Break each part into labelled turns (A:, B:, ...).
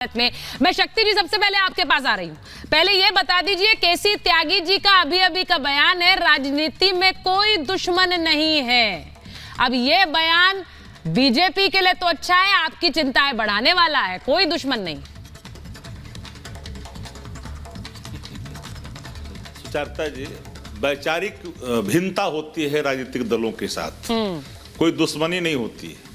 A: में। मैं शक्ति जी सबसे पहले आपके पास आ रही हूँ। पहले ये बता दीजिए, केसी त्यागी जी का अभी का बयान है राजनीति में कोई दुश्मन नहीं है। अब ये बयान बीजेपी के लिए तो अच्छा है, आपकी चिंताएं बढ़ाने वाला है। कोई दुश्मन नहीं।
B: सुचेता जी, वैचारिक भिन्नता होती है राजनीतिक दलों के साथ, कोई दुश्मनी नहीं होती है।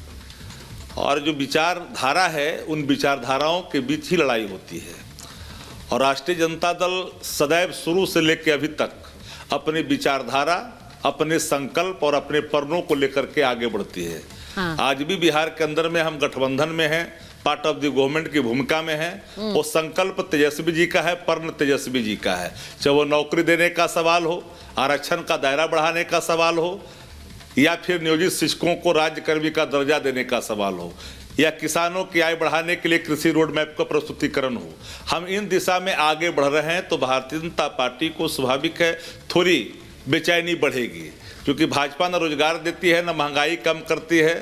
B: और जो विचारधारा है, उन विचारधाराओं के बीच ही लड़ाई होती है। और राष्ट्रीय जनता दल सदैव शुरू से लेकर अभी तक अपने विचारधारा, अपने संकल्प और अपने पर्णों को लेकर के आगे बढ़ती है। आज भी बिहार के अंदर में हम गठबंधन में हैं, पार्ट ऑफ द गवर्नमेंट की भूमिका में है। वो संकल्प तेजस्वी जी का है, पर्ण तेजस्वी जी का है। चाहे वो नौकरी देने का सवाल हो, आरक्षण का दायरा बढ़ाने का सवाल हो, या फिर नियोजित शिक्षकों को राज्यकर्मी का दर्जा देने का सवाल हो, या किसानों की आय बढ़ाने के लिए कृषि रोड मैप का प्रस्तुतिकरण हो, हम इन दिशा में आगे बढ़ रहे हैं। तो भारतीय जनता पार्टी को स्वाभाविक है थोड़ी बेचैनी बढ़ेगी, क्योंकि भाजपा न रोजगार देती है, न महंगाई कम करती है।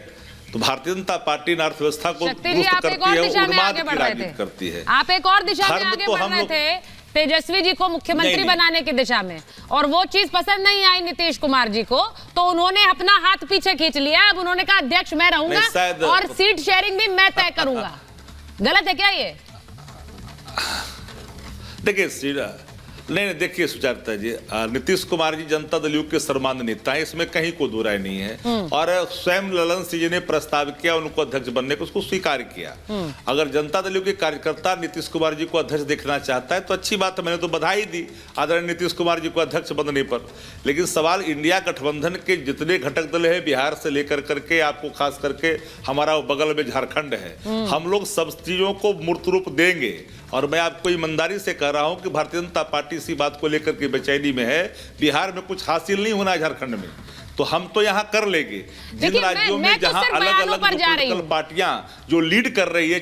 B: तो भारतीय जनता पार्टी अर्थव्यवस्था को दुरुस्त करती है, उन्माद की राजनीति करती है।
A: आप एक और दिशा में आगे बढ़ रहे थे, तेजस्वी जी को मुख्यमंत्री बनाने की दिशा में, और वो चीज पसंद नहीं आई नीतीश कुमार जी को, तो उन्होंने अपना हाथ पीछे खींच लिया। अब उन्होंने कहा अध्यक्ष मैं रहूंगा और सीट शेयरिंग भी मैं तय करूंगा। गलत है क्या ये?
B: देखिए नहीं, देखिए सुचेता जी, नीतीश कुमार जी जनता दल के सर्वमान्य नेता है, इसमें कहीं कोई दो राय नहीं है। और स्वयं ललन सिंह जी ने प्रस्ताव किया उनको अध्यक्ष बनने को, उसको स्वीकार किया। अगर जनता दल के कार्यकर्ता नीतीश कुमार जी को अध्यक्ष देखना चाहता है तो अच्छी बात है, मैंने तो बधाई दी आदरणीय नीतीश कुमार जी को अध्यक्ष बनने पर। लेकिन सवाल इंडिया गठबंधन के जितने घटक दल है, बिहार से लेकर करके आपको खास करके हमारा बगल में झारखंड है, हम लोग सब चीजों को मूर्त रूप देंगे। और मैं आपको ईमानदारी से कह रहा हूं कि भारतीय जनता पार्टी इसी बात को लेकर के बेचैनी में है। बिहार में कुछ हासिल नहीं होना है, झारखंड में तो हम तो यहाँ कर लेंगे। जिन राज्यों में जहाँ अलग अलग पॉलिटिकल पार्टियां जो लीड कर रही है।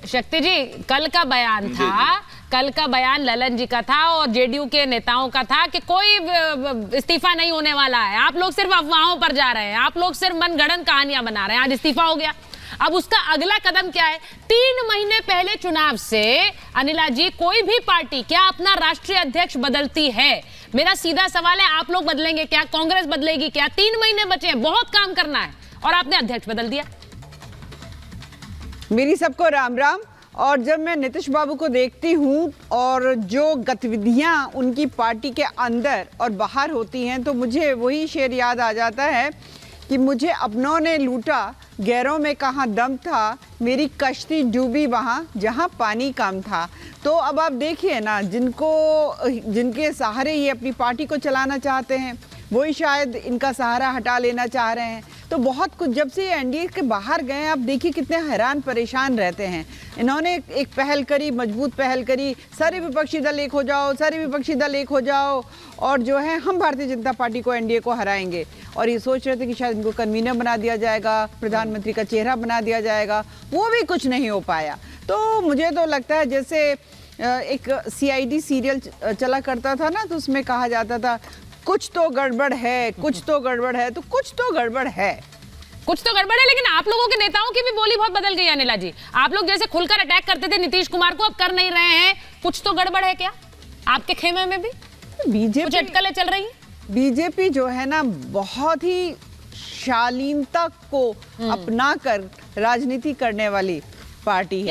A: शक्ति जी, कल का बयान था, कल का बयान ललन जी का था और जेडीयू के नेताओं का था कि कोई इस्तीफा नहीं होने वाला है, आप लोग सिर्फ अफवाहों पर जा रहे हैं, आप लोग सिर्फ मनगढ़ंत कहानियां बना रहे हैं। आज इस्तीफा हो गया। अब उसका अगला कदम क्या है? 3 महीने पहले चुनाव से अनिला जी, कोई भी पार्टी क्या अपना राष्ट्रीय अध्यक्ष बदलती है? मेरा सीधा सवाल है, आप लोग बदलेंगे क्या? कांग्रेस बदलेगी क्या? 3 महीने बचे हैं, बहुत काम करना है, और आपने अध्यक्ष बदल दिया।
C: मेरी सबको राम राम। और जब मैं नीतीश बाबू को देखती हूँ और जो गतिविधियाँ उनकी पार्टी के अंदर और बाहर होती हैं, तो मुझे वही शेर याद आ जाता है कि मुझे अपनों ने लूटा, गैरों में कहाँ दम था, मेरी कश्ती डूबी वहाँ जहाँ पानी कम था। तो अब आप देखिए ना, जिनके सहारे ये अपनी पार्टी को चलाना चाहते हैं, वही शायद इनका सहारा हटा लेना चाह रहे हैं। तो बहुत कुछ, जब से ये एनडीए के बाहर गए, आप देखिए कितने हैरान परेशान रहते हैं। इन्होंने एक पहल करी, मजबूत पहल करी, सारे विपक्षी दल एक हो जाओ, सारे विपक्षी दल एक हो जाओ, और जो है हम भारतीय जनता पार्टी को, एनडीए को हराएंगे। और ये सोच रहे थे कि शायद इनको कन्वीनर बना दिया जाएगा, प्रधानमंत्री का चेहरा बना दिया जाएगा, वो भी कुछ नहीं हो पाया। तो मुझे तो लगता है जैसे एक सीआईडी सीरियल चला करता था ना, तो उसमें कहा जाता था कुछ तो गड़बड़ है, कुछ तो गड़बड़ है। तो कुछ तो गड़बड़ है,
A: कुछ तो गड़बड़ है। लेकिन आप लोगों के नेताओं की भी बोली बहुत बदल गई अनिला जी। आप लोग जैसे खुलकर अटैक करते थे नीतीश कुमार को, अब कर नहीं रहे हैं। कुछ तो गड़बड़ है क्या आपके खेमे में भी? बीजेपी अटकलें चल रही है।
C: बीजेपी जो है ना, बहुत ही शालीनता को अपना कर राजनीति करने वाली पार्टी है।